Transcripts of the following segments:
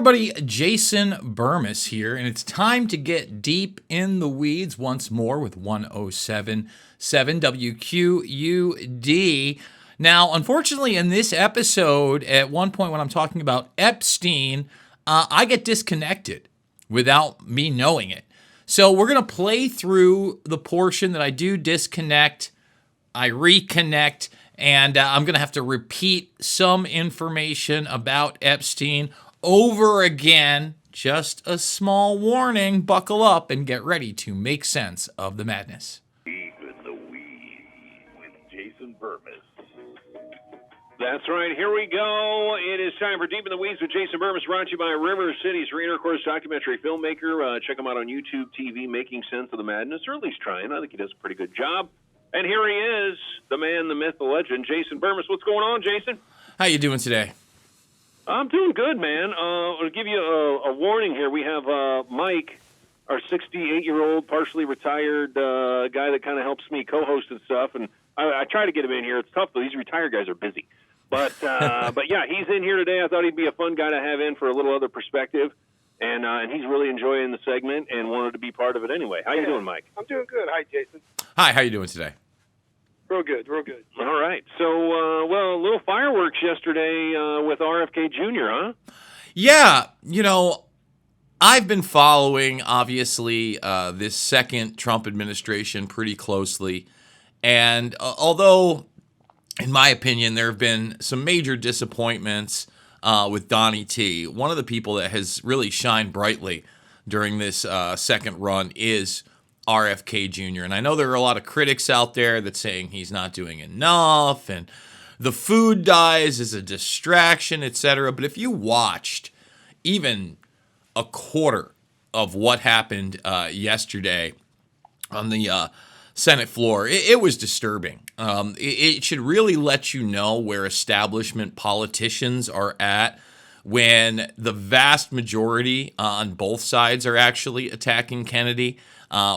everybody, Jason Bermas here, and it's time to get deep in the weeds once more with 107.7 WQUD. Now, unfortunately, in this episode, at one point when I'm talking about Epstein, I get disconnected without me knowing it. So we're going to play through the portion that I do disconnect, I reconnect, and I'm going to have to repeat some information about Epstein over again. Just a small warning. Buckle up and get ready to make sense of the madness. Deep in the weeds with Jason Bermas. That's right. Here we go. It is time for Deep in the Weeds with Jason Bermas, brought to you by River City's Arena, of course, documentary filmmaker. Check him out on YouTube TV, making sense of the madness, or at least trying. I think he does a pretty good job. And here he is, the man, the myth, the legend, Jason Bermas. What's going on, Jason? How you doing today? I'm doing good, man. I'll give you a warning here. We have Mike, our 68-year-old, partially retired guy that kind of helps me co-host and stuff. And I try to get him in here. It's tough, though. These retired guys are busy. But yeah, he's in here today. I thought he'd be a fun guy to have in for a little other perspective. And he's really enjoying the segment and wanted to be part of it anyway. How you doing, Mike? I'm doing good. Hi, Jason. Hi, how you doing today? Real good, real good. All right. So, well, a little fireworks yesterday with RFK Jr., huh? Yeah, I've been following, obviously, this second Trump administration pretty closely. And although, in my opinion, there have been some major disappointments with Donnie T, one of the people that has really shined brightly during this second run is RFK Jr. And I know there are a lot of critics out there that saying he's not doing enough and the food dyes is a distraction, etc. But if you watched even a quarter of what happened yesterday on the Senate floor, it was disturbing. It should really let you know where establishment politicians are at when the vast majority on both sides are actually attacking Kennedy.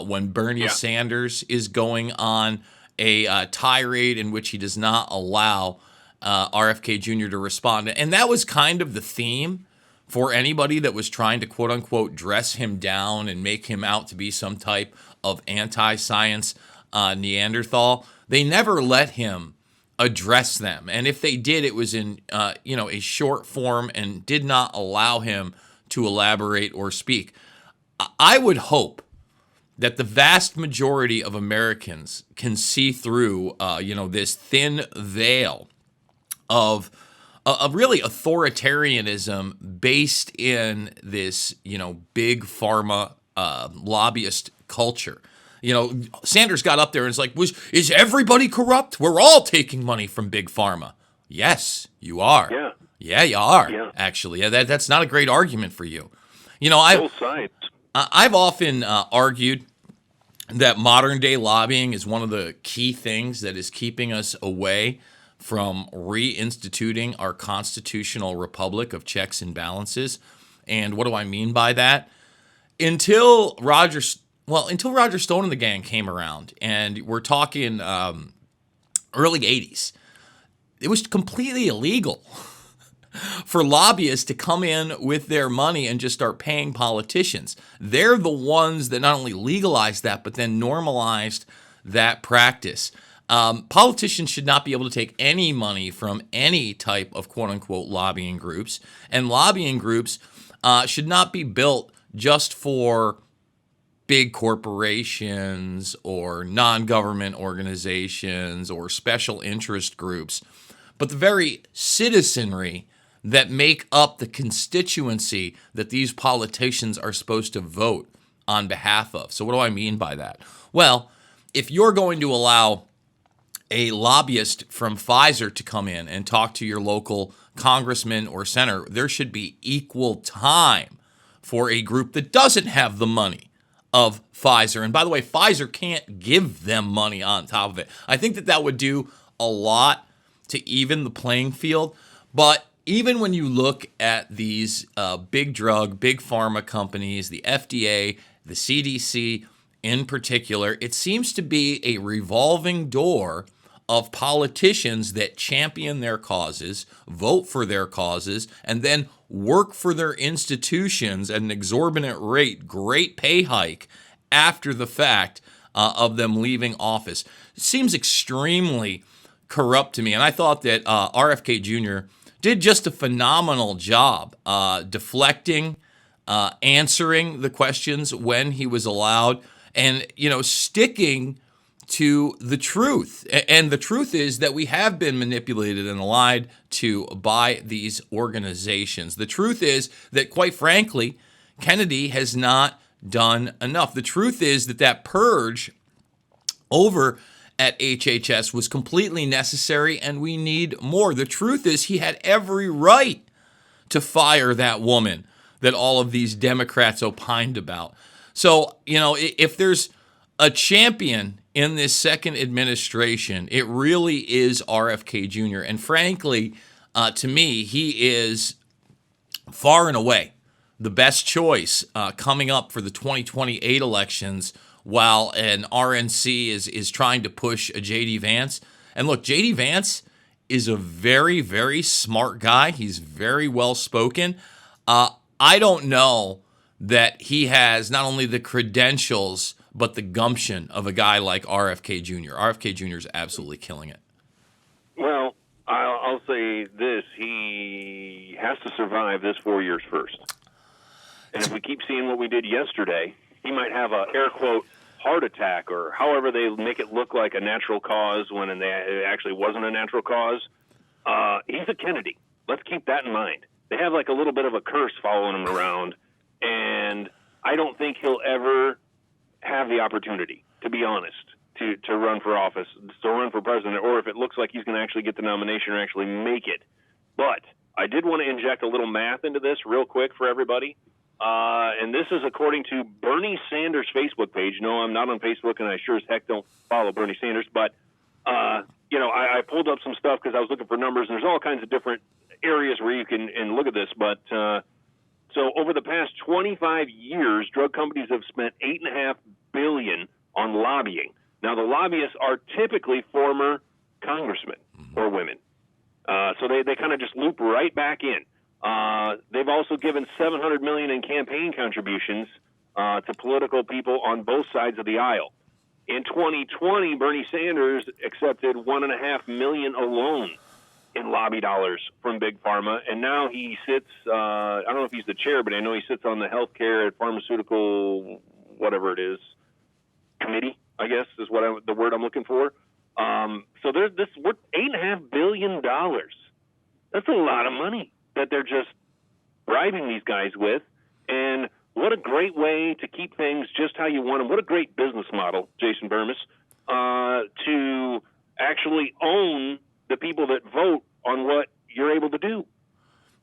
When Bernie Sanders is going on a tirade in which he does not allow RFK Jr. to respond. And that was kind of the theme for anybody that was trying to, quote unquote, dress him down and make him out to be some type of anti-science Neanderthal. They never let him address them. And if they did, it was in a short form and did not allow him to elaborate or speak. I would hope that the vast majority of Americans can see through, this thin veil of really authoritarianism based in this, big pharma lobbyist culture. Sanders got up there and it's like, is everybody corrupt? We're all taking money from big pharma. Yes, you are. Yeah, you are. Yeah. Actually, that's not a great argument for you. Both sides. I've often argued that modern day lobbying is one of the key things that is keeping us away from reinstituting our constitutional republic of checks and balances. And what do I mean by that? Until Roger Stone and the gang came around, and we're talking early 80s, it was completely illegal for lobbyists to come in with their money and just start paying politicians. They're the ones that not only legalized that, but then normalized that practice. Politicians should not be able to take any money from any type of quote-unquote lobbying groups, and lobbying groups should not be built just for big corporations or non-government organizations or special interest groups, but the very citizenry that make up the constituency that these politicians are supposed to vote on behalf of. So what do I mean by that? Well, if you're going to allow a lobbyist from Pfizer to come in and talk to your local congressman or senator, there should be equal time for a group that doesn't have the money of Pfizer. And by the way, Pfizer can't give them money on top of it. I think that would do a lot to even the playing field. But even when you look at these big drug, big pharma companies, the FDA, the CDC in particular, it seems to be a revolving door of politicians that champion their causes, vote for their causes, and then work for their institutions at an exorbitant rate, great pay hike after the fact of them leaving office. It seems extremely corrupt to me. And I thought that RFK Jr. did just a phenomenal job deflecting, answering the questions when he was allowed, and, sticking to the truth. And the truth is that we have been manipulated and lied to by these organizations. The truth is that, quite frankly, Kennedy has not done enough. The truth is that purge over at HHS was completely necessary, and we need more. The truth is he had every right to fire that woman that all of these Democrats opined about. So, if there's a champion in this second administration, it really is RFK Jr. And frankly, to me, he is far and away the best choice coming up for the 2028 elections, while an RNC is trying to push a J.D. Vance. And look, J.D. Vance is a very, very smart guy. He's very well-spoken. I don't know that he has not only the credentials, but the gumption of a guy like RFK Jr. RFK Jr. is absolutely killing it. Well, I'll say this. He has to survive this 4 years first. And if we keep seeing what we did yesterday, he might have a, air quote, heart attack, or however they make it look like a natural cause when it actually wasn't a natural cause. He's a Kennedy. Let's keep that in mind. They have like a little bit of a curse following him around, and I don't think he'll ever have the opportunity, to be honest, to run for office, to run for president, or if it looks like he's going to actually get the nomination or actually make it. But I did want to inject a little math into this real quick for everybody. And this is according to Bernie Sanders' Facebook page. No, I'm not on Facebook, and I sure as heck don't follow Bernie Sanders. But, I pulled up some stuff because I was looking for numbers, and there's all kinds of different areas where you can look at this. But so over the past 25 years, drug companies have spent $8.5 billion on lobbying. Now, the lobbyists are typically former congressmen or women. So they kind of just loop right back in. They've also given $700 million in campaign contributions to political people on both sides of the aisle. In 2020, Bernie Sanders accepted $1.5 million alone in lobby dollars from Big Pharma, and now he sits, I don't know if he's the chair, but I know he sits on the healthcare and pharmaceutical, whatever it is, committee, I guess is the word I'm looking for. So we're $8.5 billion. That's a lot of money that they're just bribing these guys with. And what a great way to keep things just how you want them. What a great business model, Jason Bermas, to actually own the people that vote on what you're able to do.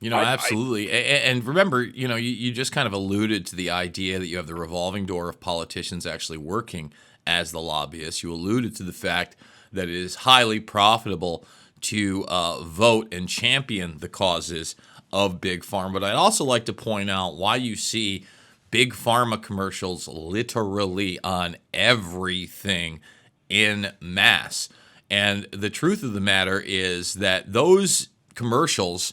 Absolutely. And remember, you just kind of alluded to the idea that you have the revolving door of politicians actually working as the lobbyists. You alluded to the fact that it is highly profitable to vote and champion the causes of Big Pharma. But I'd also like to point out why you see Big Pharma commercials literally on everything in mass. And the truth of the matter is that those commercials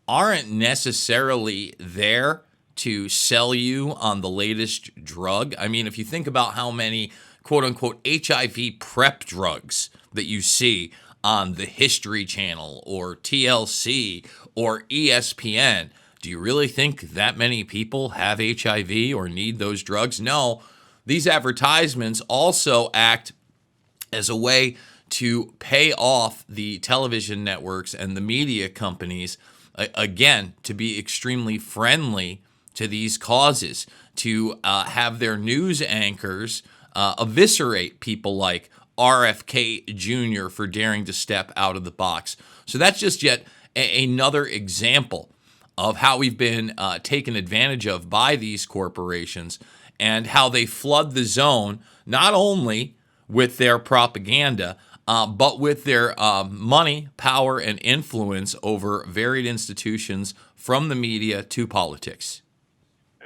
aren't necessarily there to sell you on the latest drug. I mean, if you think about how many quote-unquote HIV PrEP drugs that you see on the History Channel or TLC or ESPN, do you really think that many people have HIV or need those drugs? No. These advertisements also act as a way to pay off the television networks and the media companies, again, to be extremely friendly to these causes, to have their news anchors eviscerate people like RFK Jr. for daring to step out of the box. So that's just yet another example of how we've been taken advantage of by these corporations and how they flood the zone, not only with their propaganda, but with their money, power, and influence over varied institutions, from the media to politics.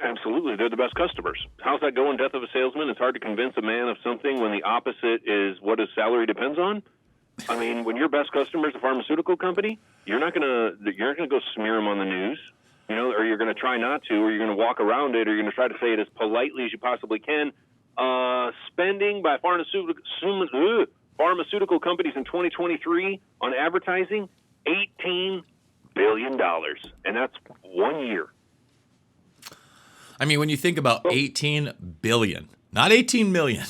Absolutely. They're the best customers. How's that going, Death of a Salesman? It's hard to convince a man of something when the opposite is what his salary depends on. I mean, when your best customer is a pharmaceutical company, you're not gonna go smear them on the news. or you're going to try not to, or you're going to walk around it, or you're going to try to say it as politely as you possibly can. Spending by pharmaceutical companies in 2023 on advertising, $18 billion, and that's 1 year. I mean, when you think about 18 billion, not 18 million,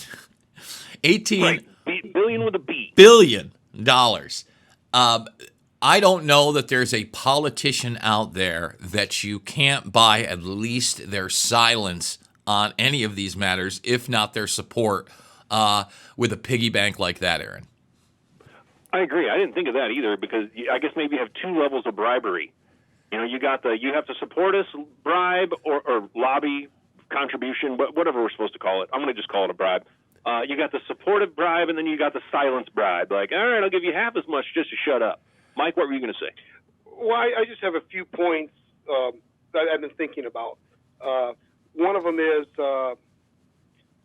18 right. Billion with a B. billion dollars. I don't know that there's a politician out there that you can't buy at least their silence on any of these matters, if not their support, with a piggy bank like that, Aaron. I agree. I didn't think of that either, because I guess maybe you have two levels of bribery. You got you have to support us bribe or lobby contribution, whatever we're supposed to call it. I'm going to just call it a bribe. You got the supportive bribe, and then you got the silence bribe. Like, all right, I'll give you half as much just to shut up. Mike, what were you going to say? Well, I just have a few points that I've been thinking about. One of them is,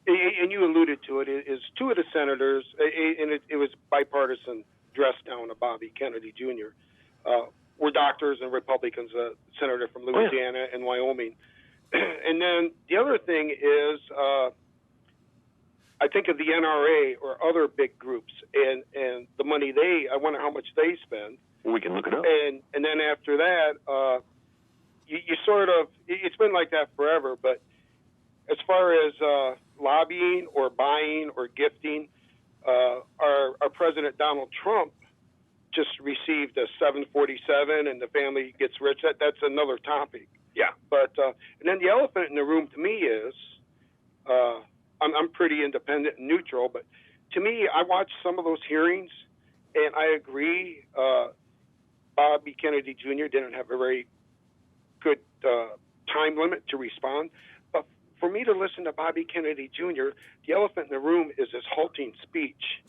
and you alluded to it, is two of the senators, and it was bipartisan dress down of Bobby Kennedy Jr., were doctors and Republicans, a senator from Louisiana and Wyoming. And then the other thing is, I think of the NRA or other big groups and the money I wonder how much they spend. Well, we can look it up. And then after that, you sort of, it's been like that forever, but as far as lobbying or buying or gifting, our President Donald Trump just received a 747 and the family gets rich. That's another topic. Yeah. But and then the elephant in the room to me is, I'm pretty independent and neutral, but to me, I watched some of those hearings, and I agree. Bobby Kennedy Jr. didn't have a very good time limit to respond. But for me to listen to Bobby Kennedy Jr., the elephant in the room is his halting speech,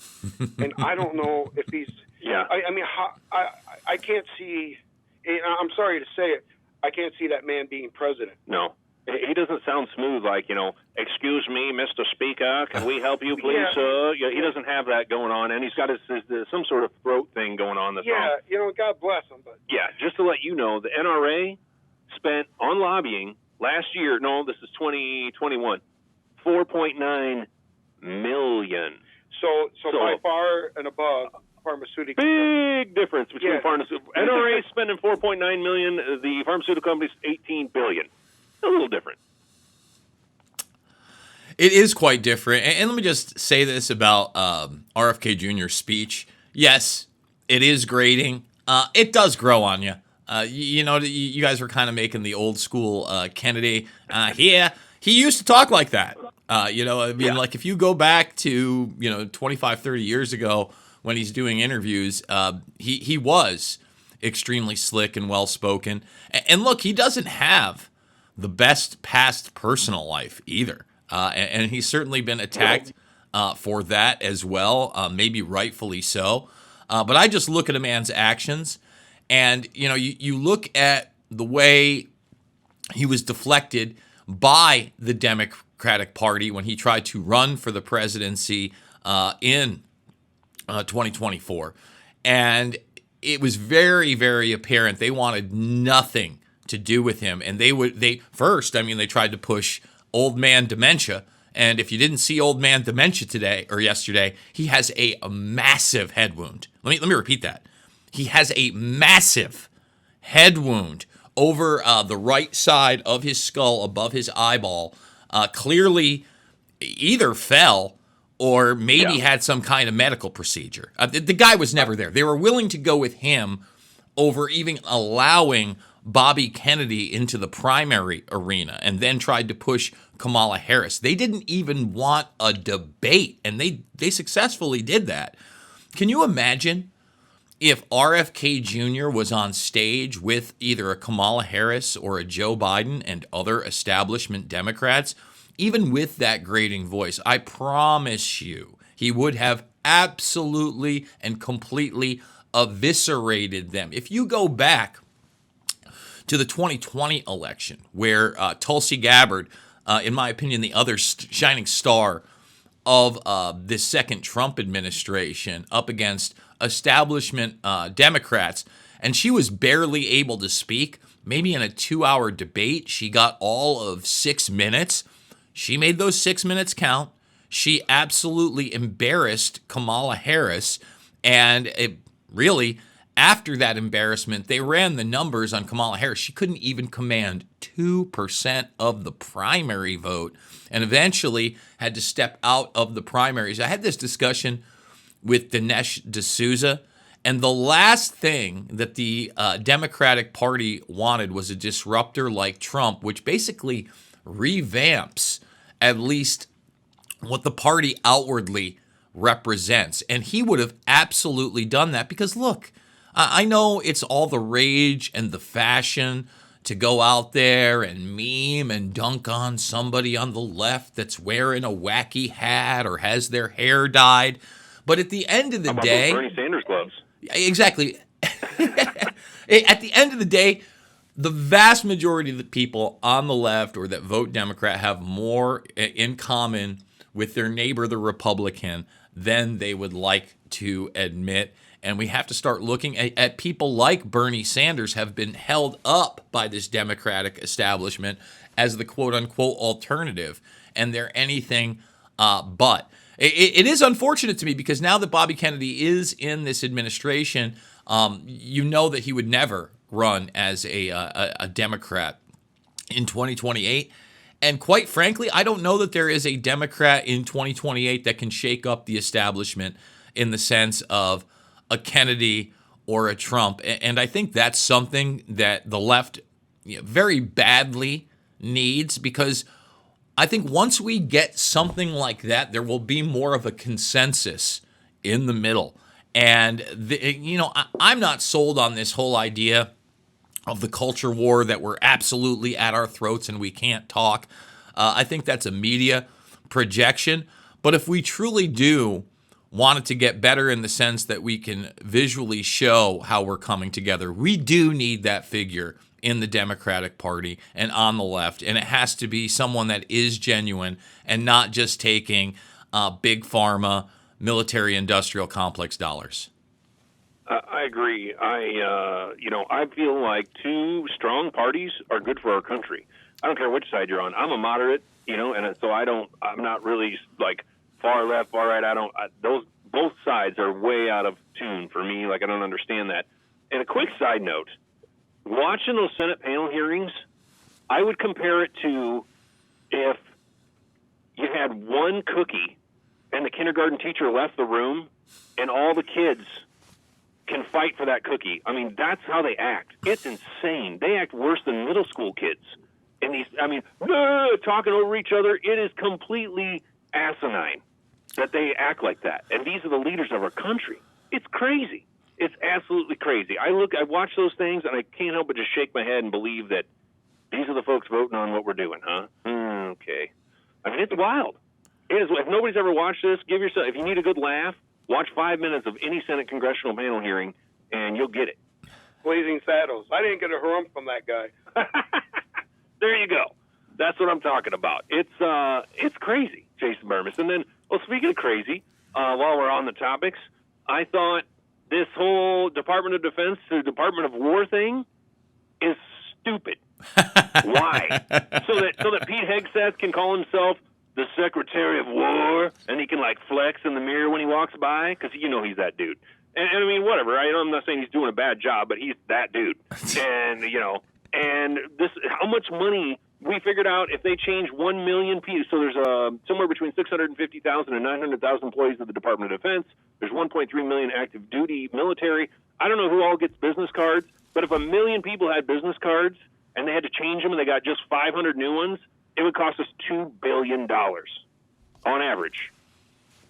and I don't know if he's. Yeah. I mean, I can't see. And I'm sorry to say it. I can't see that man being president. No. He doesn't sound smooth, like, excuse me, Mr. Speaker, can we help you, please, Yeah. sir? He doesn't have that going on, and he's got his some sort of throat thing going on. That's Yeah, wrong. God bless him. But Yeah, just to let you know, the NRA spent on lobbying last year, no, this is 2021, $4.9 million. So by far and above pharmaceutical. Big difference between Yeah. pharmaceutical. NRA spending $4.9 million, the pharmaceutical companies $18 billion. A little different. It is quite different. And let me just say this about RFK Jr.'s speech. Yes, it is grating. It does grow on you. You guys were kind of making the old school Kennedy. Yeah, he used to talk like that. Like if you go back to, 25, 30 years ago when he's doing interviews, he was extremely slick and well-spoken. And look, he doesn't have the best past personal life either. And he's certainly been attacked for that as well, maybe rightfully so. But I just look at a man's actions, and, you look at the way he was deflected by the Democratic Party when he tried to run for the presidency in 2024. And it was very, very apparent they wanted nothing to do with him. And they tried to push old man dementia. And if you didn't see old man dementia today or yesterday, he has a massive head wound. Let me repeat that. He has a massive head wound over the right side of his skull above his eyeball. Clearly either fell or maybe had some kind of medical procedure. The guy was never there. They were willing to go with him over even allowing Bobby Kennedy into the primary arena, and then tried to push Kamala Harris. They didn't even want a debate, and they successfully did that. Can you imagine if RFK Jr. was on stage with either a Kamala Harris or a Joe Biden and other establishment Democrats? Even with that grating voice, I promise you, he would have absolutely and completely eviscerated them. If you go back to the 2020 election, where Tulsi Gabbard, in my opinion, the other shining star of this second Trump administration, up against establishment Democrats, and she was barely able to speak, maybe in a 2-hour debate, she got all of 6 minutes. She made those 6 minutes count. She absolutely embarrassed Kamala Harris. And it really, after that embarrassment, they ran the numbers on Kamala Harris. She couldn't even command 2% of the primary vote and eventually had to step out of the primaries. I had this discussion with Dinesh D'Souza, and the last thing that the Democratic Party wanted was a disruptor like Trump, which basically revamps at least what the party outwardly represents. And he would have absolutely done that because, look, I know it's all the rage and the fashion to go out there and meme and dunk on somebody on the left that's wearing a wacky hat or has their hair dyed. But at the end of the day... Bernie Sanders gloves. Exactly. At the end of the day, the vast majority of the people on the left or that vote Democrat have more in common with their neighbor, the Republican, than they would like to admit. And we have to start looking at people like Bernie Sanders have been held up by this Democratic establishment as the quote-unquote alternative. And they're anything but. It is unfortunate to me because now that Bobby Kennedy is in this administration, you know that he would never run as a Democrat in 2028. And quite frankly, I don't know that there is a Democrat in 2028 that can shake up the establishment in the sense of a Kennedy or a Trump. And I think that's something that the left very badly needs, because I think once we get something like that, there will be more of a consensus in the middle. And, I'm not sold on this whole idea of the culture war that we're absolutely at our throats and we can't talk. I think that's a media projection. But if we truly do want it to get better in the sense that we can visually show how we're coming together, we do need that figure in the Democratic Party and on the left. And it has to be someone that is genuine and not just taking big pharma, military-industrial complex dollars. I agree. I feel like two strong parties are good for our country. I don't care which side you're on. I'm a moderate, and so I'm not really like far left, far right. Both sides are way out of tune for me. Like, I don't understand that. And a quick side note, watching those Senate panel hearings, I would compare it to if you had one cookie and the kindergarten teacher left the room and all the kids can fight for that cookie. I mean, that's how they act. It's insane. They act worse than middle school kids. And talking over each other, it is completely asinine that they act like that. And these are the leaders of our country. It's crazy. It's absolutely crazy. I watch those things, and I can't help but just shake my head and believe that these are the folks voting on what we're doing, huh? Okay. I mean, it's wild. It is. If nobody's ever watched this, if you need a good laugh, watch 5 minutes of any Senate congressional panel hearing, and you'll get it. Blazing Saddles. I didn't get a harumph from that guy. There you go. That's what I'm talking about. It's crazy, Jason Bermas. And then, speaking of crazy, while we're on the topics, I thought this whole Department of Defense to Department of War thing is stupid. Why? So that Pete Hegseth can call himself the Secretary of War, and he can flex in the mirror when he walks by, because he's that dude. And I mean, whatever. I'm not saying he's doing a bad job, but he's that dude. And and this, how much money we figured out if they change 1 million people. So there's somewhere between 650,000 and 900,000 employees of the Department of Defense. There's 1.3 million active duty military. I don't know who all gets business cards, but if 1 million people had business cards and they had to change them and they got just 500 new ones, it would cost us $2 billion on average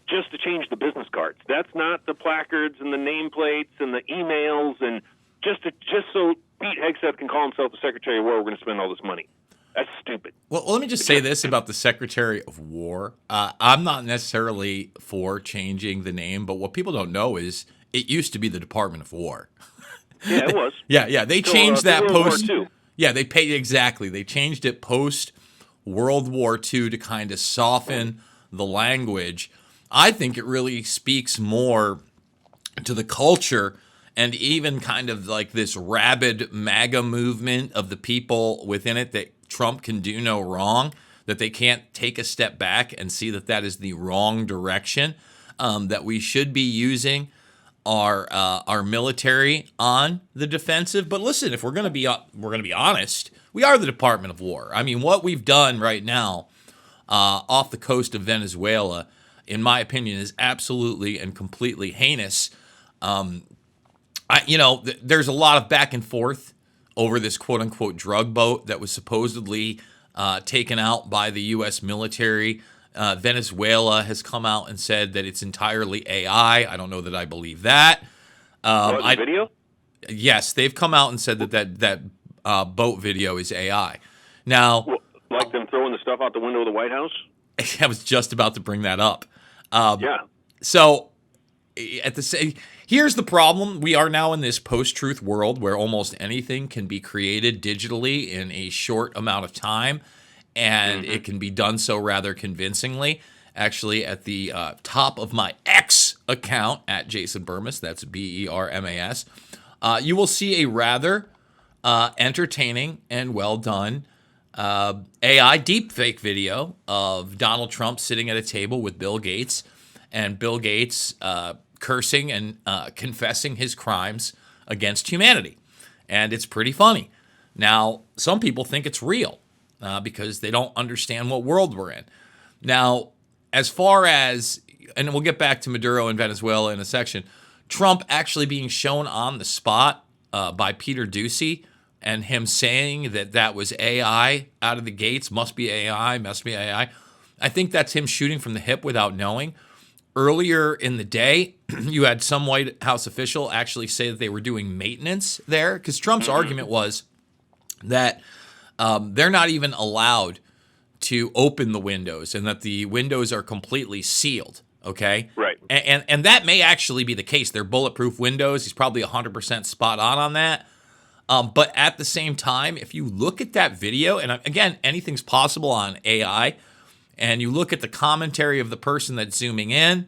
just to change the business cards. That's not the placards and the nameplates and the emails, and just so Pete Hegseth can call himself the Secretary of War, we're going to spend all this money. That's stupid. Well, let me just say this about the Secretary of War. I'm not necessarily for changing the name, but what people don't know is it used to be the Department of War. Yeah, it was. Yeah. They changed that post. War II. Yeah, they paid exactly. They changed it post World War II to kind of soften the language. I think it really speaks more to the culture and even kind of like this rabid MAGA movement of the people within it that Trump can do no wrong, that they can't take a step back and see that that is the wrong direction, that we should be using our military on the defensive. But listen, if we're going to be honest, we are the Department of War. I mean, what we've done right now off the coast of Venezuela, in my opinion, is absolutely and completely heinous. There's a lot of back and forth over this quote-unquote drug boat that was supposedly taken out by the U.S. military. Venezuela has come out and said that it's entirely AI. I don't know that I believe that. Video? Yes, they've come out and said that boat video is AI. Now, Like them throwing the stuff out the window of the White House? I was just about to bring that up. Yeah. So, here's the problem. We are now in this post-truth world where almost anything can be created digitally in a short amount of time, and it can be done so rather convincingly. Actually, at the top of my X account, at Jason Bermas, that's Bermas, you will see a rather entertaining and well-done AI deepfake video of Donald Trump sitting at a table with Bill Gates, and Bill Gates cursing and confessing his crimes against humanity. And it's pretty funny. Now, some people think it's real because they don't understand what world we're in. Now, as far as, and we'll get back to Maduro and Venezuela in a section, Trump actually being shown on the spot by Peter Doocy, and him saying that was AI out of the gates, must be AI. I think that's him shooting from the hip without knowing. Earlier in the day, you had some White House official actually say that they were doing maintenance there, because Trump's argument was that they're not even allowed to open the windows and that the windows are completely sealed, okay? Right. And that may actually be the case. They're bulletproof windows. He's probably 100% spot on that. But at the same time, if you look at that video, and again, anything's possible on AI, and you look at the commentary of the person that's zooming in,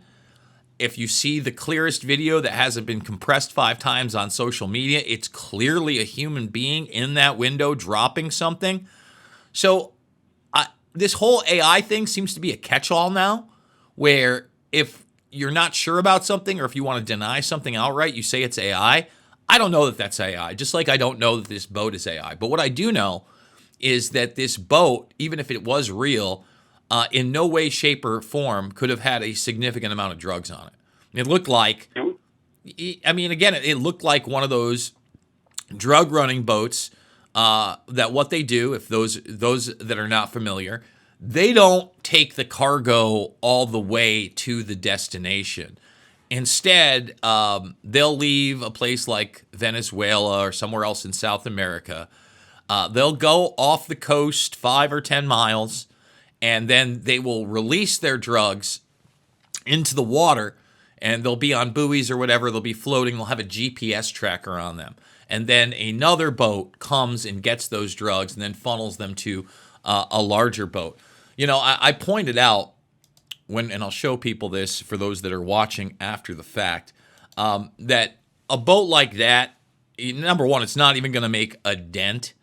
if you see the clearest video that hasn't been compressed 5 times on social media, it's clearly a human being in that window dropping something. So this whole AI thing seems to be a catch-all now, where if you're not sure about something or if you want to deny something outright, you say it's AI. I don't know that that's AI, just like I don't know that this boat is AI. But what I do know is that this boat, even if it was real, in no way, shape, or form could have had a significant amount of drugs on it. It looked like, it looked like one of those drug-running boats that what they do, if those that are not familiar, they don't take the cargo all the way to the destination. Instead, they'll leave a place like Venezuela or somewhere else in South America. They'll go off the coast 5 or 10 miles, and then they will release their drugs into the water, and they'll be on buoys or whatever. They'll be floating. They'll have a GPS tracker on them. And then another boat comes and gets those drugs and then funnels them to a larger boat. You know, I pointed out, and I'll show people this for those that are watching after the fact, that a boat like that, number one, it's not even going to make a dent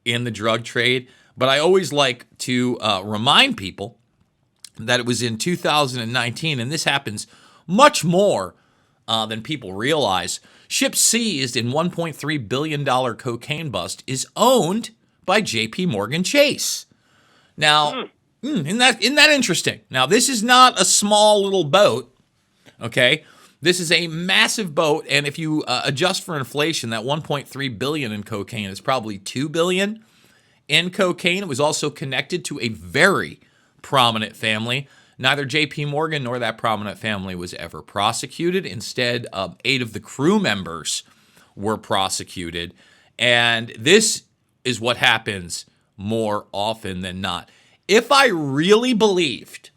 in the drug trade. But I always like to remind people that it was in 2019, and this happens much more than people realize. Ship seized in $1.3 billion cocaine bust is owned by J.P. Morgan Chase. Now, isn't that interesting? Now, this is not a small little boat, okay? This is a massive boat, and if you adjust for inflation, that $1.3 billion in cocaine is probably $2 billion in cocaine. It was also connected to a very prominent family. Neither J.P. Morgan nor that prominent family was ever prosecuted. Instead, 8 of the crew members were prosecuted. And this is what happens more often than not. If I really believed,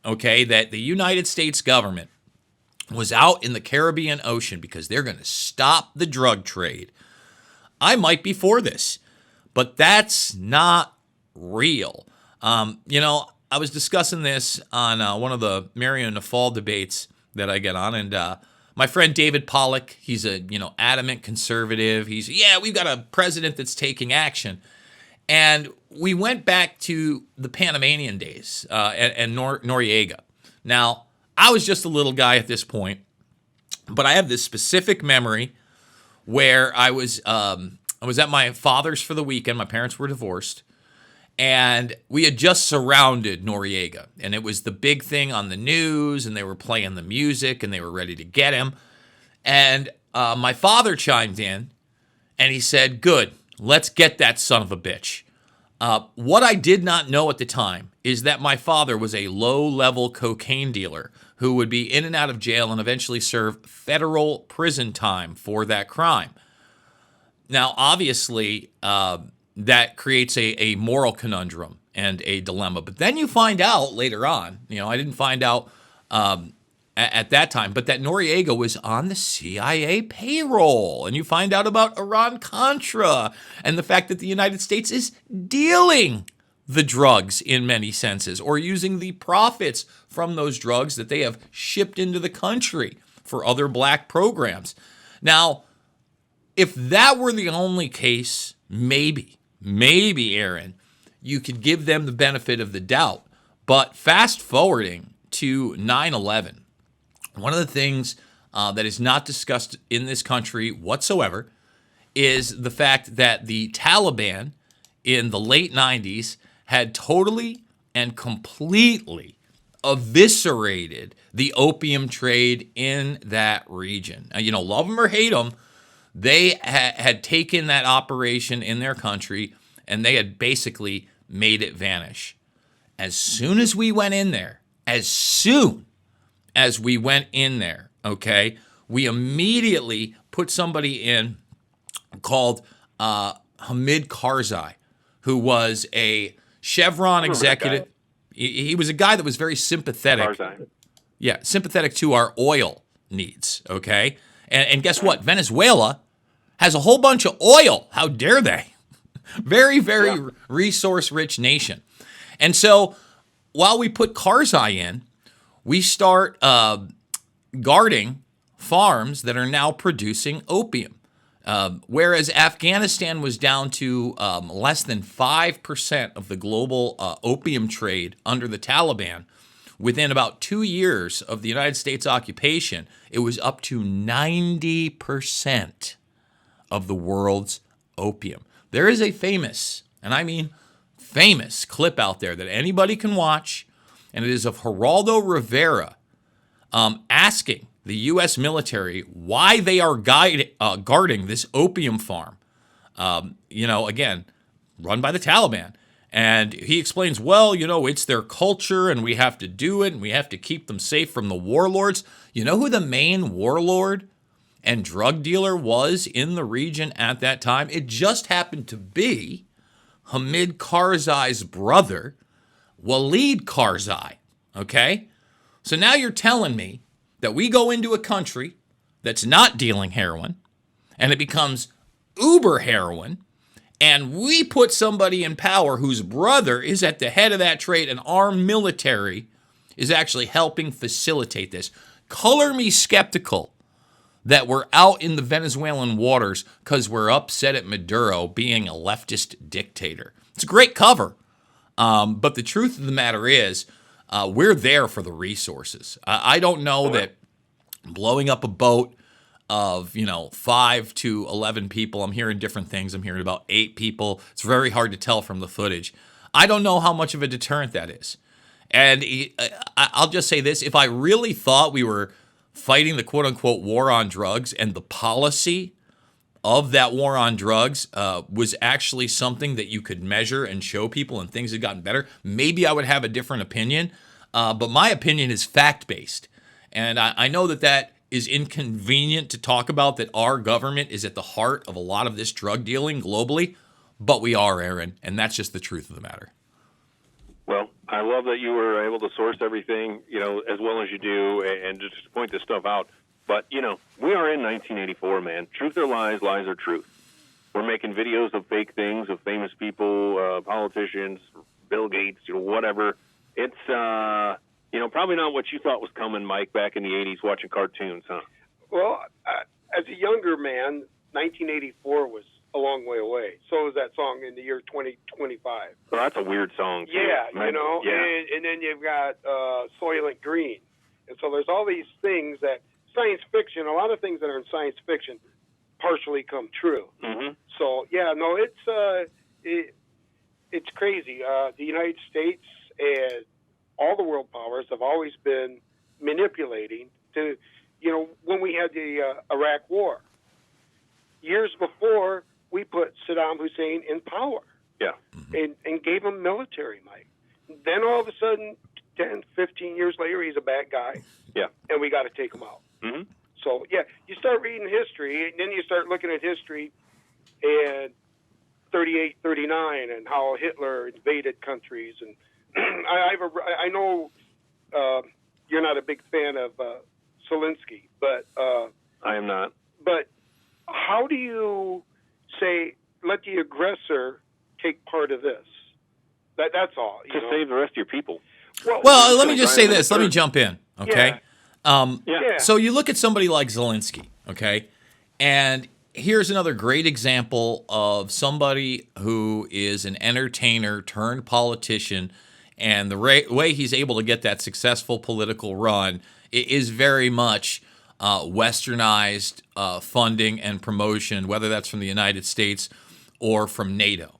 okay, that the United States government was out in the Caribbean Ocean because they're going to stop the drug trade, I might be for this. But that's not real. I was discussing this on one of the Marion Nafal debates that I get on, and My friend David Pollock, he's a adamant conservative. We've got a president that's taking action. And we went back to the Panamanian days and Noriega. Now, I was just a little guy at this point, but I have this specific memory where I was at my father's for the weekend. My parents were divorced, and we had just surrounded Noriega, and it was the big thing on the news, and they were playing the music, and they were ready to get him. And my father chimed in, and he said, "Good, let's get that son of a bitch." What I did not know at the time is that my father was a low-level cocaine dealer who would be in and out of jail and eventually serve federal prison time for that crime. Now, obviously, that creates a moral conundrum and a dilemma. But then you find out later on, I didn't find out at that time, but that Noriega was on the CIA payroll. And you find out about Iran-Contra and the fact that the United States is dealing the drugs in many senses, or using the profits from those drugs that they have shipped into the country for other black programs. Now, if that were the only case, maybe, Aaron, you could give them the benefit of the doubt. But fast forwarding to 9/11, one of the things that is not discussed in this country whatsoever is the fact that the Taliban in the late 90s had totally and completely eviscerated the opium trade in that region. Now, love them or hate them, they had taken that operation in their country, and they had basically made it vanish. As soon as we went in there, okay, we immediately put somebody in called Hamid Karzai, who was a Chevron executive. He was a guy that was very sympathetic. Karzai. Yeah, sympathetic to our oil needs, okay? And guess what? Venezuela has a whole bunch of oil. How dare they? Very, very resource-rich nation. And so while we put Karzai in, we start guarding farms that are now producing opium. Whereas Afghanistan was down to less than 5% of the global opium trade under the Taliban, within about 2 years of the United States occupation, it was up to 90% of the world's opium. There is a famous, and I mean famous, clip out there that anybody can watch, and it is of Geraldo Rivera asking the U.S. military why they are guarding this opium farm, again, run by the Taliban. And he explains, it's their culture, and we have to do it, and we have to keep them safe from the warlords. You know who the main warlord and drug dealer was in the region at that time? It just happened to be Hamid Karzai's brother, Walid Karzai, okay? So now you're telling me that we go into a country that's not dealing heroin, and it becomes uber heroin, and we put somebody in power whose brother is at the head of that trade, and our military is actually helping facilitate this. Color me skeptical that we're out in the Venezuelan waters because we're upset at Maduro being a leftist dictator. It's a great cover, but the truth of the matter is we're there for the resources. I don't know that blowing up a boat of 5 to 11 people. I'm hearing different things. I'm hearing about 8 people. It's very hard to tell from the footage. I don't know how much of a deterrent that is. And I'll just say this: if I really thought we were fighting the quote-unquote war on drugs, and the policy of that war on drugs was actually something that you could measure and show people, and things had gotten better, maybe I would have a different opinion. But my opinion is fact-based. And I know that is inconvenient to talk about, that our government is at the heart of a lot of this drug dealing globally, but we are, Aaron, and that's just the truth of the matter. Well, I love that you were able to source everything, as well as you do, and just to point this stuff out. But, we are in 1984, man. Truth or lies, lies or truth. We're making videos of fake things, of famous people, politicians, Bill Gates, whatever. It's, probably not what you thought was coming, Mike, back in the 80s watching cartoons, huh? Well, as a younger man, 1984 was a long way away. So was that song in the year 2025. Well, that's a weird song, too. Yeah, Yeah. And then you've got Soylent Green. And so there's all these things that science fiction, a lot of things that are in science fiction partially come true. Mm-hmm. So, yeah, no, it's crazy. The United States and all the world powers have always been manipulating to, when we had the Iraq War. Years before, we put Saddam Hussein in power. Yeah. And gave him military might. Then all of a sudden, 10, 15 years later, he's a bad guy. Yeah. And we got to take him out. Mm-hmm. So, yeah, you start reading history, and then you start looking at history and 38, 39, and how Hitler invaded countries. And I know you're not a big fan of Zelensky, but I am not. But how do you say, let the aggressor take part of this? That's all. To save the rest of your people. Well, let me just say this. Let me jump in, okay? Yeah. So you look at somebody like Zelensky, okay? And here's another great example of somebody who is an entertainer turned politician, and the way he's able to get that successful political run is very much westernized funding and promotion, whether that's from the United States or from NATO.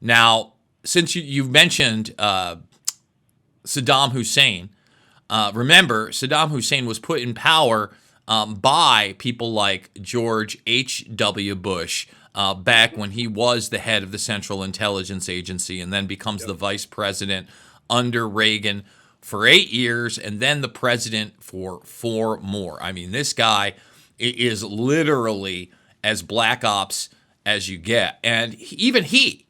Now, since you've mentioned Saddam Hussein, remember, Saddam Hussein was put in power by people like George H.W. Bush back when he was the head of the Central Intelligence Agency, and then becomes the vice president under Reagan for 8 years, and then the president for 4 more. I mean, this guy is literally as black ops as you get. And even he,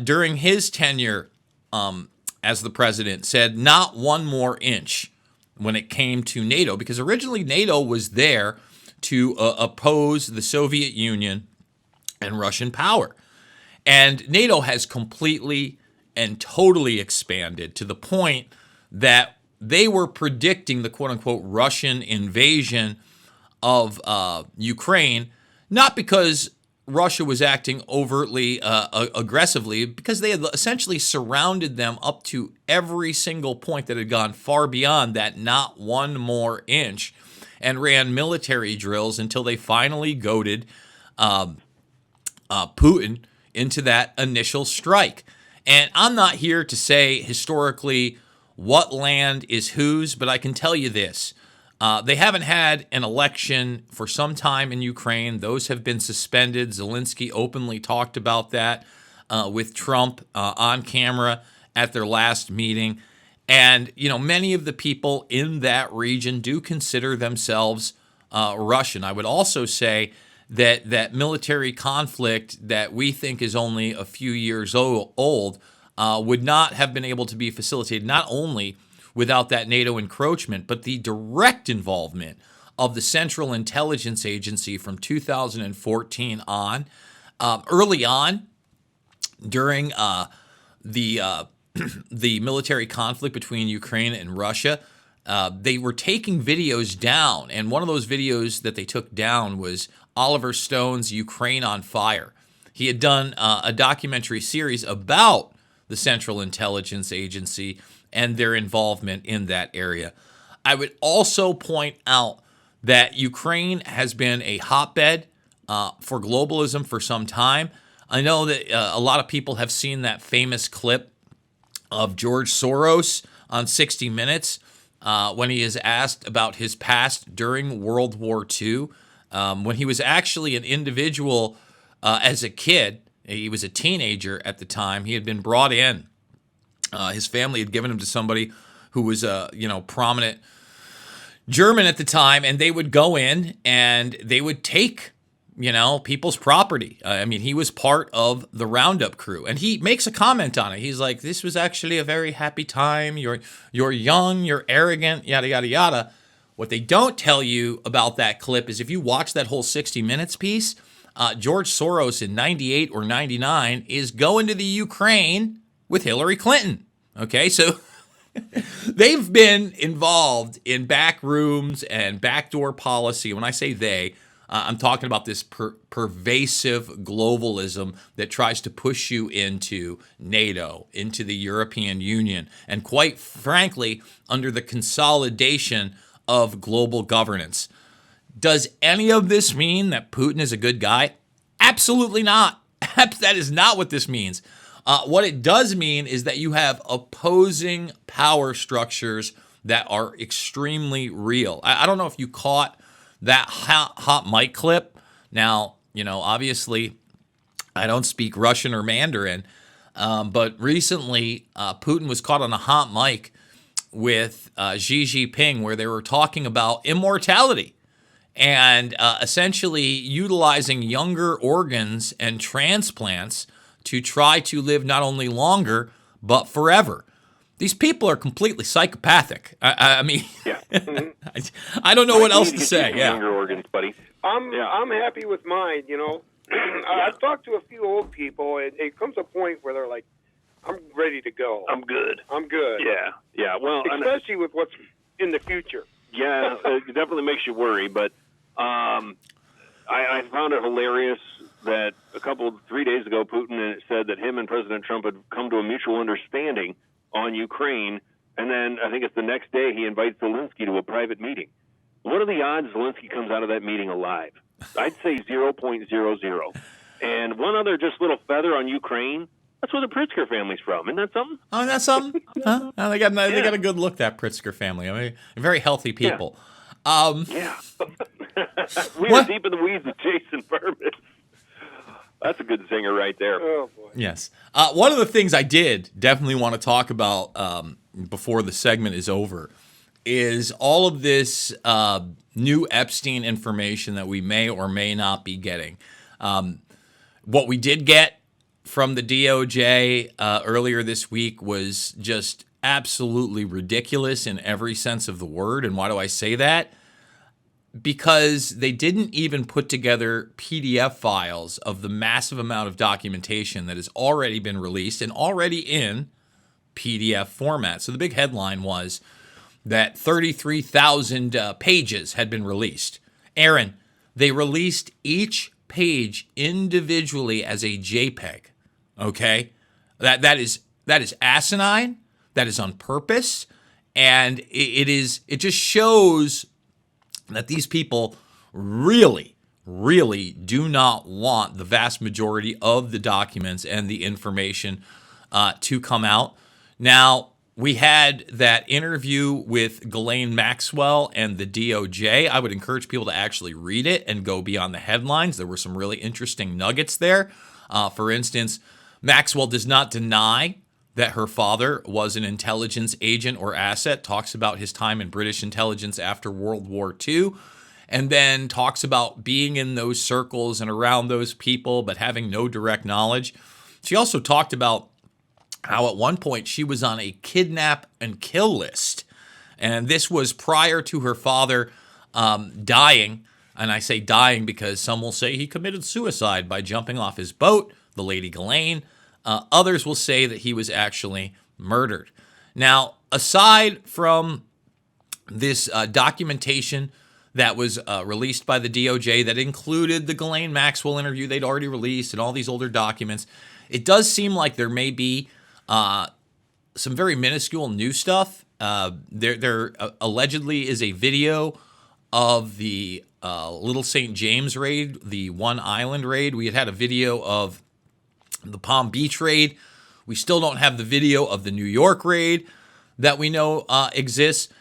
during his tenure as the president, said not one more inch when it came to NATO, because originally NATO was there to oppose the Soviet Union and Russian power. And NATO has completely and totally expanded to the point that they were predicting the quote-unquote Russian invasion of Ukraine, not because Russia was acting overtly aggressively, because they had essentially surrounded them up to every single point that had gone far beyond that not one more inch, and ran military drills until they finally goaded Putin into that initial strike. And I'm not here to say historically what land is whose, but I can tell you this. They haven't had an election for some time in Ukraine. Those have been suspended. Zelensky openly talked about that with Trump on camera at their last meeting. And, many of the people in that region do consider themselves Russian. I would also say that military conflict that we think is only a few years old would not have been able to be facilitated, not only without that NATO encroachment, but the direct involvement of the Central Intelligence Agency from 2014 on. Early on, during the military conflict between Ukraine and Russia, they were taking videos down, and one of those videos that they took down was Oliver Stone's Ukraine on Fire. He had done a documentary series about the Central Intelligence Agency and their involvement in that area. I would also point out that Ukraine has been a hotbed for globalism for some time. I know that a lot of people have seen that famous clip of George Soros on 60 Minutes when he is asked about his past during World War II, when he was actually an individual as a kid. He was a teenager at the time. He had been brought in. His family had given him to somebody who was a prominent German at the time, and they would go in and they would take people's property. He was part of the Roundup crew, and he makes a comment on it. He's like, "This was actually a very happy time. You're young, you're arrogant, yada yada yada." What they don't tell you about that clip is if you watch that whole 60 Minutes piece, George Soros in 98 or 99 is going to the Ukraine with Hillary Clinton. Okay, so They've been involved in back rooms and backdoor policy. When I say they, I'm talking about this pervasive globalism that tries to push you into NATO, into the European Union, and quite frankly, under the consolidation of global governance. Does any of this mean that Putin is a good guy? Absolutely not. That is not what this means. What it does mean is that you have opposing power structures that are extremely real. I don't know if you caught that hot mic clip. Now, obviously, I don't speak Russian or Mandarin, but recently Putin was caught on a hot mic with Xi Jinping where they were talking about immortality and essentially utilizing younger organs and transplants to try to live not only longer, but forever. These people are completely psychopathic. I mean, Yeah. I don't know what else to say. Some Yeah. younger organs, buddy. I'm happy with mine. I've talked to a few old people, and it comes a point where they're like, "I'm ready to go. I'm good. I'm good." Yeah. Well, especially with what's in the future. yeah, it definitely makes you worry. But I found it hilarious that 3 days ago, Putin said that him and President Trump had come to a mutual understanding on Ukraine, and then I think it's the next day he invites Zelensky to a private meeting. What are the odds Zelensky comes out of that meeting alive? I'd say 0.00. And one other just little feather on Ukraine, that's where the Pritzker family's from. Isn't that something? Oh, that's something. Huh? Oh, they got a good look, that Pritzker family. I mean, very healthy people. Yeah. We are deep in the weeds with Jason Bermas. That's a good singer right there. Oh boy. Yes. One of the things I did definitely want to talk about before the segment is over is all of this new Epstein information that we may or may not be getting. What we did get from the DOJ earlier this week was just absolutely ridiculous in every sense of the word. And why do I say that? Because they didn't even put together PDF files of the massive amount of documentation that has already been released and already in PDF format. So the big headline was that 33,000 pages had been released. Aaron, they released each page individually as a JPEG. Okay? That is asinine. That is on purpose. And it just shows that these people really, really do not want the vast majority of the documents and the information to come out. Now, we had that interview with Ghislaine Maxwell and the DOJ. I would encourage people to actually read it and go beyond the headlines. There were some really interesting nuggets there. For instance, Maxwell does not deny that her father was an intelligence agent or asset, talks about his time in British intelligence after World War II, and then talks about being in those circles and around those people, but having no direct knowledge. She also talked about how at one point she was on a kidnap and kill list. And this was prior to her father dying. And I say dying because some will say he committed suicide by jumping off his boat, the Lady Ghislaine. Others will say that he was actually murdered. Now, aside from this documentation that was released by the DOJ that included the Ghislaine Maxwell interview they'd already released and all these older documents, it does seem like there may be some very minuscule new stuff. There allegedly is a video of the Little St. James raid, the One Island raid. We had a video of the Palm Beach raid. We still don't have the video of the New York raid that we know exists.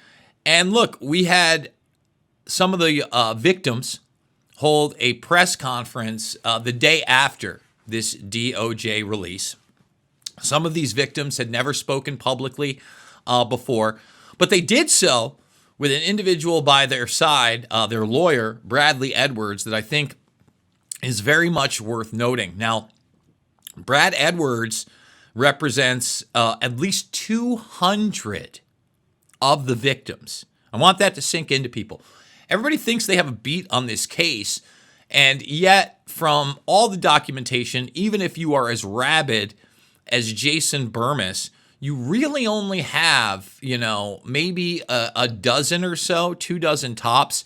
And look, we had some of the victims hold a press conference the day after this DOJ release. Some of these victims had never spoken publicly before, but they did so with an individual by their side, their lawyer, Bradley Edwards, that I think is very much worth noting. Now, Brad Edwards represents at least 200 of the victims. I want that to sink into people. Everybody thinks they have a beat on this case, and yet from all the documentation, even if you are as rabid as Jason Bermas, you really only have, maybe a dozen or so, 24 tops,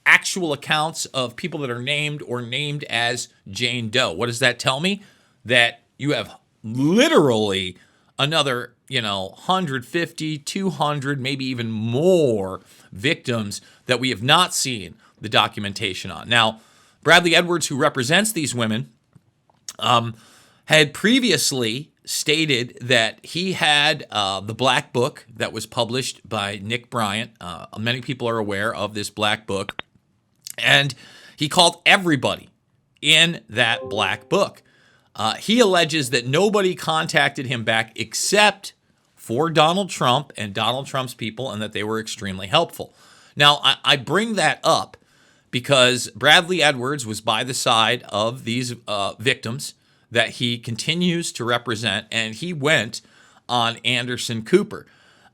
actual accounts of people that are named or named as Jane Doe. What does that tell me? That you have literally another, 150, 200, maybe even more victims that we have not seen the documentation on. Now, Bradley Edwards, who represents these women, had previously stated that he had the Black Book that was published by Nick Bryant. Many people are aware of this Black Book. And he called everybody in that Black Book. He alleges that nobody contacted him back except for Donald Trump and Donald Trump's people, and that they were extremely helpful. Now, I bring that up because Bradley Edwards was by the side of these victims that he continues to represent, and he went on Anderson Cooper.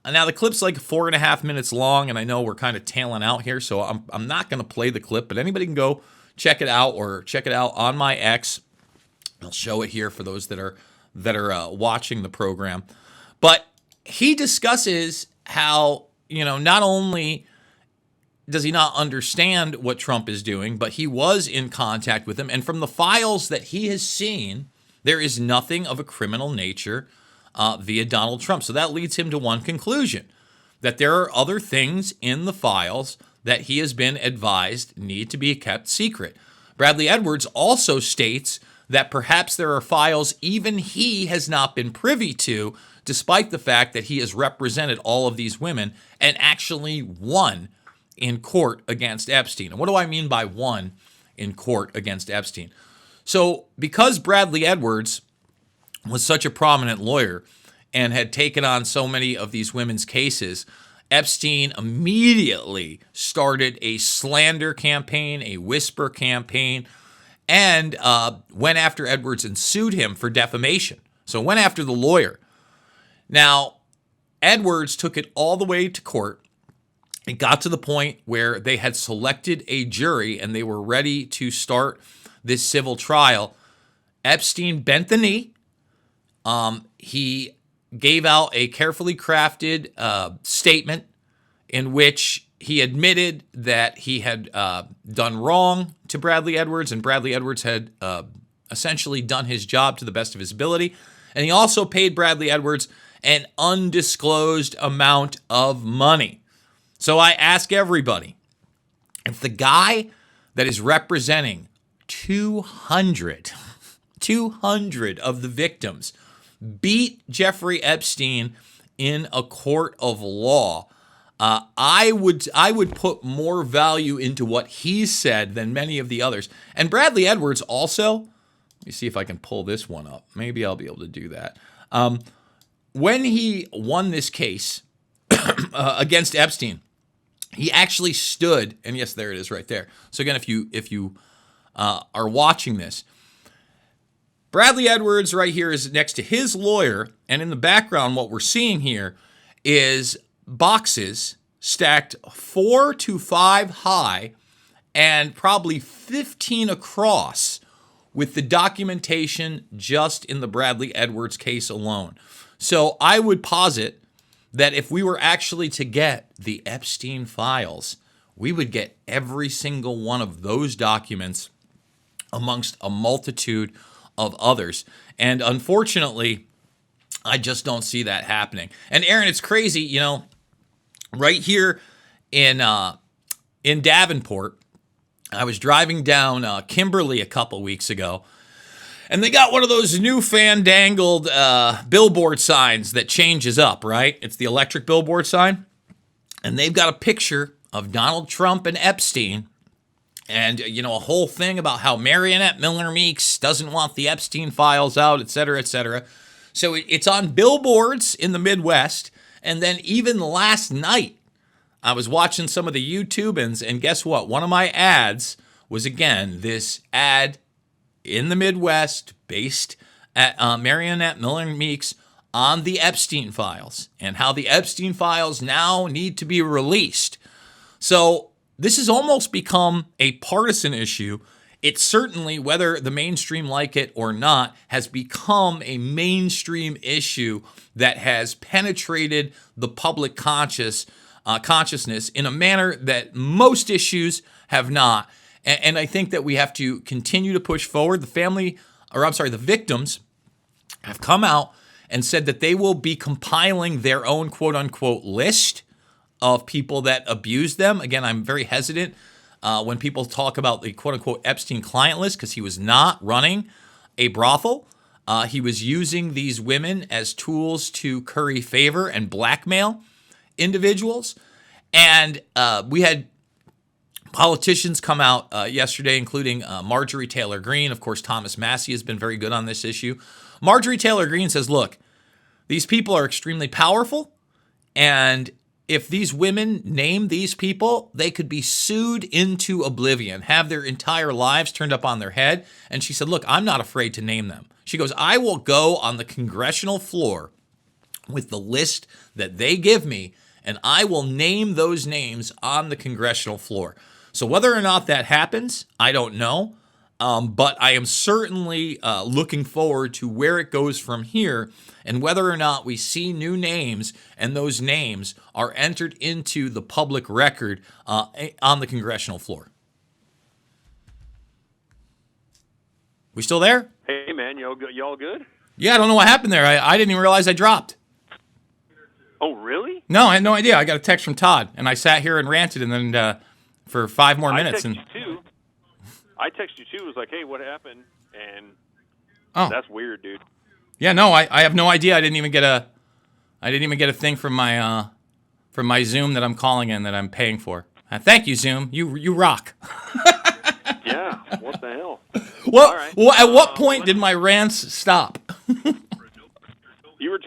Now, the clip's like 4.5 minutes long, and I know we're kind of tailing out here, so I'm not going to play the clip, but anybody can go check it out or check it out on my X. I'll show it here for those that are watching the program. But he discusses how, not only does he not understand what Trump is doing, but he was in contact with him. And from the files that he has seen, there is nothing of a criminal nature via Donald Trump. So that leads him to one conclusion, that there are other things in the files that he has been advised need to be kept secret. Bradley Edwards also states that perhaps there are files even he has not been privy to, despite the fact that he has represented all of these women and actually won in court against Epstein. And what do I mean by won in court against Epstein? So because Bradley Edwards was such a prominent lawyer and had taken on so many of these women's cases, Epstein immediately started a slander campaign, a whisper campaign, and went after Edwards and sued him for defamation. So went after the lawyer. Now, Edwards took it all the way to court. It got to the point where they had selected a jury and they were ready to start this civil trial. Epstein bent the knee. He gave out a carefully crafted statement in which he admitted that he had done wrong to Bradley Edwards, and Bradley Edwards had essentially done his job to the best of his ability. And he also paid Bradley Edwards an undisclosed amount of money. So I ask everybody, if the guy that is representing 200 of the victims beat Jeffrey Epstein in a court of law, I would put more value into what he said than many of the others. And Bradley Edwards also, let me see if I can pull this one up. Maybe I'll be able to do that. When he won this case against Epstein, he actually stood, and yes, there it is right there. So again, if you are watching this, Bradley Edwards right here is next to his lawyer, and in the background, what we're seeing here is boxes stacked 4 to 5 high and probably 15 across with the documentation just in the Bradley Edwards case alone. So I would posit that if we were actually to get the Epstein files, we would get every single one of those documents amongst a multitude of others. And unfortunately, I just don't see that happening. And Aaron, it's crazy, right here in Davenport, I was driving down Kimberly a couple weeks ago, and they got one of those new fandangled billboard signs that changes up, right? It's the electric billboard sign. And they've got a picture of Donald Trump and Epstein, and, a whole thing about how Marionette Miller Meeks doesn't want the Epstein files out, et cetera, et cetera. So it's on billboards in the Midwest. And then even last night, I was watching some of the YouTubans, and guess what? One of my ads was, again, this ad in the Midwest based at Marionette Miller Meeks on the Epstein files and how the Epstein files now need to be released. So this has almost become a partisan issue it certainly, whether the mainstream like it or not, has become a mainstream issue that has penetrated the public consciousness in a manner that most issues have not. And I think that we have to continue to push forward. The victims have come out and said that they will be compiling their own quote-unquote list of people that abused them. Again, I'm very hesitant when people talk about the quote-unquote Epstein client list, because he was not running a brothel. He was using these women as tools to curry favor and blackmail individuals. And we had politicians come out yesterday, including Marjorie Taylor Greene. Of course, Thomas Massie has been very good on this issue. Marjorie Taylor Greene says, look, these people are extremely powerful, and if these women name these people, they could be sued into oblivion, have their entire lives turned up on their head. And she said, look, I'm not afraid to name them. She goes, I will go on the congressional floor with the list that they give me, and I will name those names on the congressional floor. So whether or not that happens, I don't know. But I am certainly looking forward to where it goes from here, and whether or not we see new names and those names are entered into the public record on the congressional floor. We still there? Hey, man, y'all good? Yeah, I don't know what happened there. I didn't even realize I dropped. Oh, really? No, I had no idea. I got a text from Todd, and I sat here and ranted, and then for 5 more minutes. I texted you too. It was like, hey, what happened? And that's weird, dude. Yeah, no, I have no idea. I didn't even get a thing from my Zoom that I'm calling in that I'm paying for. Thank you, Zoom. You rock. Yeah. What the hell? Well, All right. Well, at what point did my rants stop? You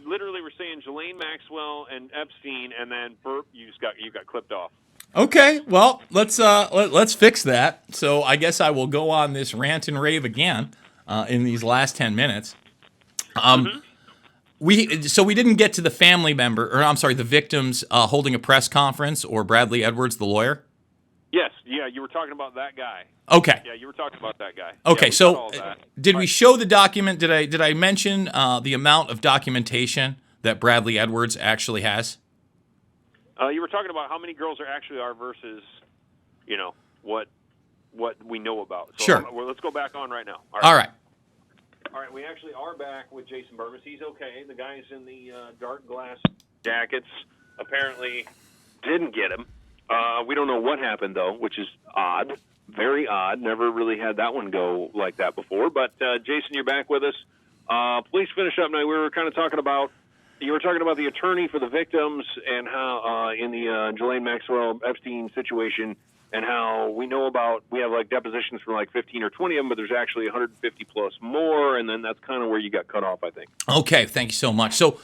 literally were saying Ghislaine Maxwell and Epstein, and then you got clipped off. Okay, well, let's fix that. So I guess I will go on this rant and rave again in these last 10 minutes. We didn't get to the the victims holding a press conference, or Bradley Edwards, the lawyer. Yes, yeah, you were talking about that guy. Okay. Yeah, you were talking about that guy. Okay, yeah, so did we show the document? Did I mention the amount of documentation that Bradley Edwards actually has? You were talking about how many girls there actually are versus, what we know about. So sure. Let's go back on right now. All right. All right, we actually are back with Jason Bermas. He's okay. The guys in the dark glass jackets apparently didn't get him. We don't know what happened, though, which is odd. Very odd. Never really had that one go like that before. But, Jason, you're back with us. Please finish up now. You were talking about the attorney for the victims and how in the Ghislaine Maxwell Epstein situation, and how we have like depositions from like 15 or 20 of them, but there's actually 150 plus more, and then that's kind of where you got cut off, I think. Okay, thank you so much. So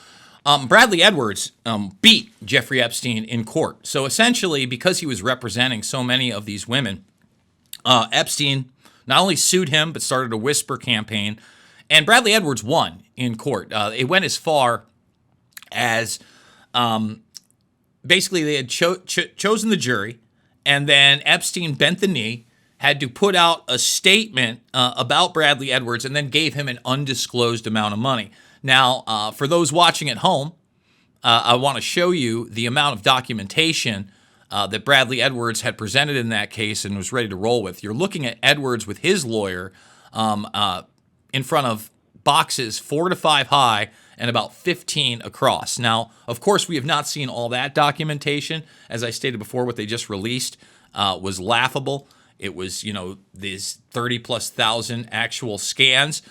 Bradley Edwards beat Jeffrey Epstein in court. So essentially, because he was representing so many of these women, Epstein not only sued him, but started a whisper campaign, and Bradley Edwards won in court. It went as far as basically they had chosen the jury, and then Epstein bent the knee, had to put out a statement about Bradley Edwards, and then gave him an undisclosed amount of money. Now, for those watching at home, I want to show you the amount of documentation that Bradley Edwards had presented in that case and was ready to roll with. You're looking at Edwards with his lawyer in front of boxes 4 to 5 high and about 15 across. Now, of course, we have not seen all that documentation. As I stated before, what they just released was laughable. It was, these 30+ thousand actual scans.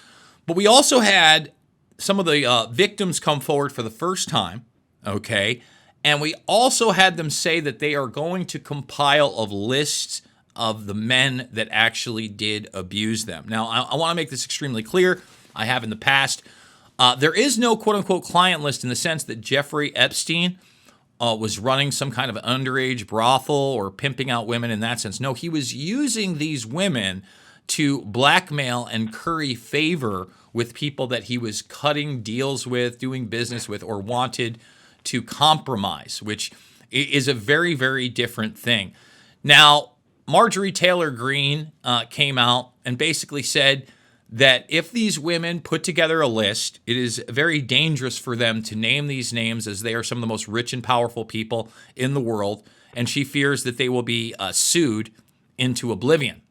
But we also had some of the victims come forward for the first time, okay? And we also had them say that they are going to compile of lists of the men that actually did abuse them. Now, I want to make this extremely clear. I have in the past. There is no quote-unquote client list in the sense that Jeffrey Epstein was running some kind of underage brothel or pimping out women in that sense. No, he was using these women to blackmail and curry favor with people that he was cutting deals with, doing business with, or wanted to compromise, which is a very, very different thing. Now, Marjorie Taylor Greene came out and basically said that if these women put together a list, it is very dangerous for them to name these names, as they are some of the most rich and powerful people in the world, and she fears that they will be sued into oblivion.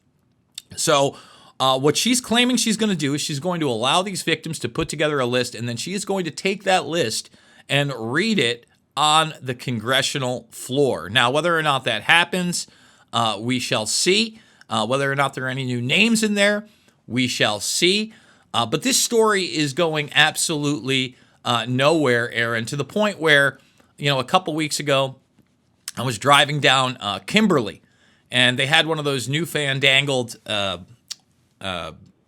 So what she's claiming she's going to do is she's going to allow these victims to put together a list, and then she is going to take that list and read it on the congressional floor. Now, whether or not that happens, we shall see. Whether or not there are any new names in there, we shall see. But this story is going absolutely nowhere, Aaron, to the point where, a couple weeks ago, I was driving down Kimberly, and they had one of those new fandangled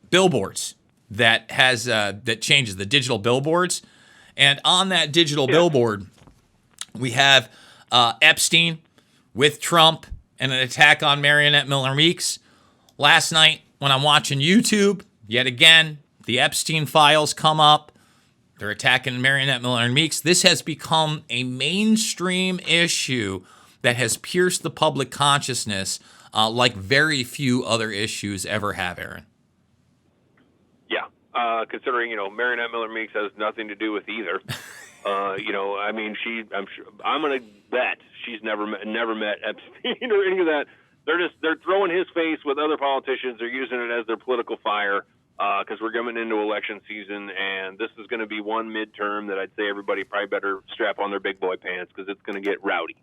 billboards that has that changes the digital billboards. And on that digital billboard, we have Epstein with Trump and an attack on Marionette Miller Meeks. Last night, when I'm watching YouTube, yet again, the Epstein files come up. They're attacking Marionette Miller Meeks. This has become a mainstream issue that has pierced the public consciousness like very few other issues ever have, Aaron. Yeah, considering, Marionette Miller Meeks has nothing to do with either. I'm going to bet she's never met Epstein or any of that. They're throwing his face with other politicians. They're using it as their political fire because we're coming into election season, and this is going to be one midterm that I'd say everybody probably better strap on their big boy pants because it's going to get rowdy.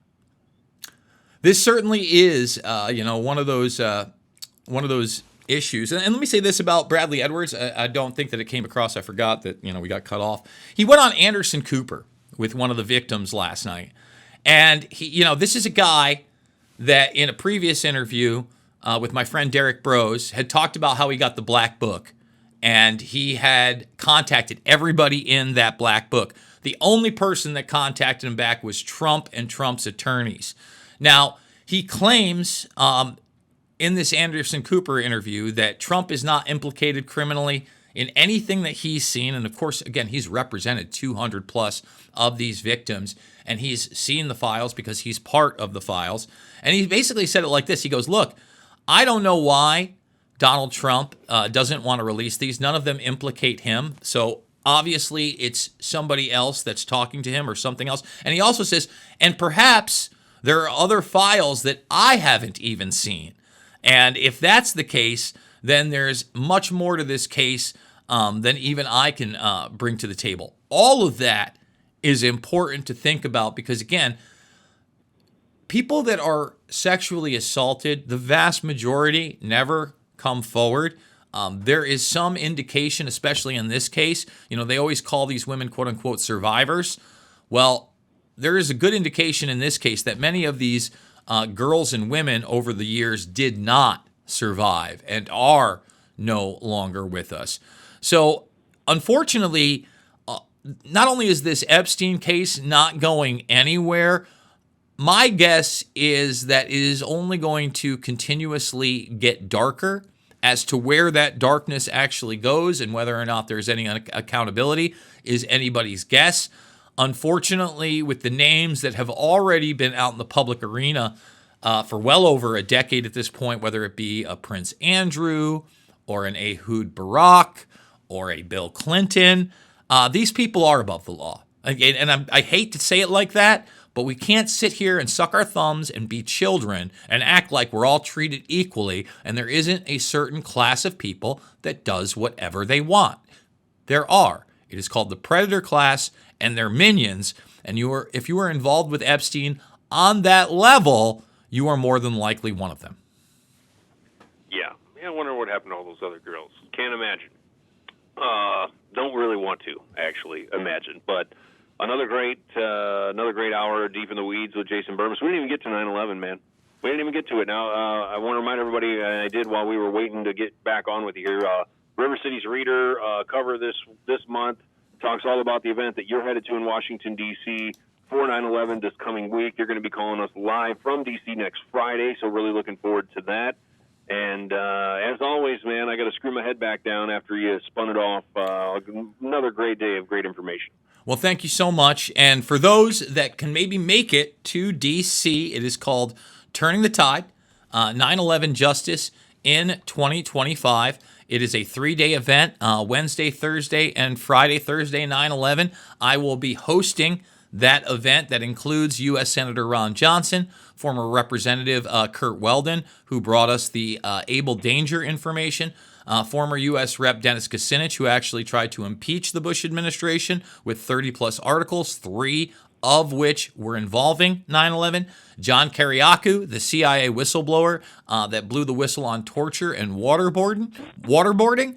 This certainly is, one of those issues. And let me say this about Bradley Edwards. I don't think that it came across. I forgot that, we got cut off. He went on Anderson Cooper with one of the victims last night. And he, this is a guy that in a previous interview with my friend Derek Brose had talked about how he got the black book. And he had contacted everybody in that black book. The only person that contacted him back was Trump and Trump's attorneys. Now, he claims in this Anderson Cooper interview that Trump is not implicated criminally in anything that he's seen. And of course, again, he's represented 200 plus of these victims, and he's seen the files because he's part of the files. And he basically said it like this. He goes, look, I don't know why Donald Trump doesn't want to release these. None of them implicate him. So obviously it's somebody else that's talking to him or something else. And he also says, and perhaps there are other files that I haven't even seen. And if that's the case, then there's much more to this case than even I can bring to the table. All of that is important to think about because, again, people that are sexually assaulted, the vast majority never come forward. There is some indication, especially in this case, they always call these women, quote unquote, survivors. Well, there is a good indication in this case that many of these girls and women over the years did not survive and are no longer with us. So, unfortunately, not only is this Epstein case not going anywhere, my guess is that it is only going to continuously get darker as to where that darkness actually goes and whether or not there's any accountability is anybody's guess. Unfortunately, with the names that have already been out in the public arena for well over a decade at this point, whether it be a Prince Andrew or an Ehud Barak or a Bill Clinton, these people are above the law. And I hate to say it like that, but we can't sit here and suck our thumbs and be children and act like we're all treated equally and there isn't a certain class of people that does whatever they want. There are. It is called the predator class and their minions. And if you are involved with Epstein on that level, you are more than likely one of them. Yeah. I wonder what happened to all those other girls. Can't imagine. Don't really want to actually imagine. But another great hour deep in the weeds with Jason Bermas. We didn't even get to 9/11, man. We didn't even get to it. Now, I want to remind everybody, and I did while we were waiting to get back on with you here, River City's Reader cover this month talks all about the event that you're headed to in Washington, D.C. for 9/11 this coming week. You're going to be calling us live from D.C. next Friday, so really looking forward to that. And as always, man, I got to screw my head back down after you spun it off. Another great day of great information. Well, thank you so much. And for those that can maybe make it to D.C., it is called Turning the Tide. 9/11 Justice in 2025. It is a 3-day event, Wednesday, Thursday, and Friday, Thursday, 9/11. I will be hosting that event that includes U.S. Senator Ron Johnson, former Representative Kurt Weldon, who brought us the Able Danger information, former U.S. Rep. Dennis Kucinich, who actually tried to impeach the Bush administration with 30-plus articles, 3 of which were involving 9/11. John Kiriakou, the CIA whistleblower that blew the whistle on torture and waterboarding.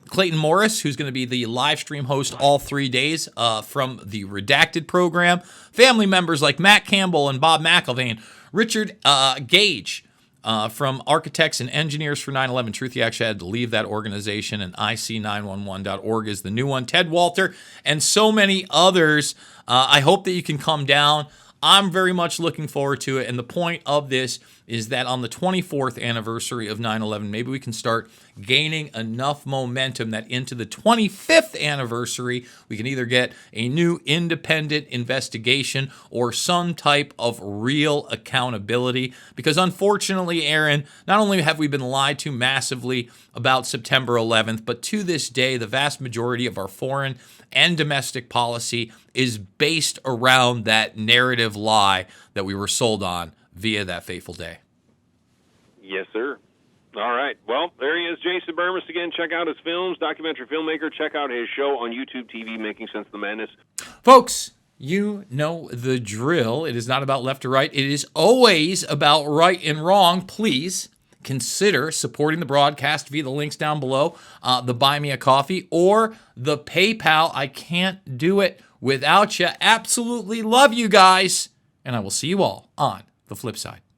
Clayton Morris, who's going to be the live stream host all 3 days from the Redacted program. Family members like Matt Campbell and Bob McIlvaine. Richard Gage from Architects and Engineers for 9/11 Truth. He actually had to leave that organization, and IC911.org is the new one. Ted Walter and so many others. I hope that you can come down. I'm very much looking forward to it. And the point of this is that on the 24th anniversary of 9/11, maybe we can start gaining enough momentum that into the 25th anniversary, we can either get a new independent investigation or some type of real accountability. Because unfortunately, Aaron, not only have we been lied to massively about September 11th, but to this day, the vast majority of our foreign and domestic policy is based around that narrative lie that we were sold on via that fateful day. Yes, sir. All right. Well, there he is, Jason Bermas. Again, check out his films, documentary filmmaker. Check out his show on YouTube TV, Making Sense of the Madness. Folks, you know the drill. It is not about left or right. It is always about right and wrong. Please consider supporting the broadcast via the links down below, the Buy Me a Coffee or the PayPal. I can't do it without you. Absolutely love you guys. And I will see you all on the flip side.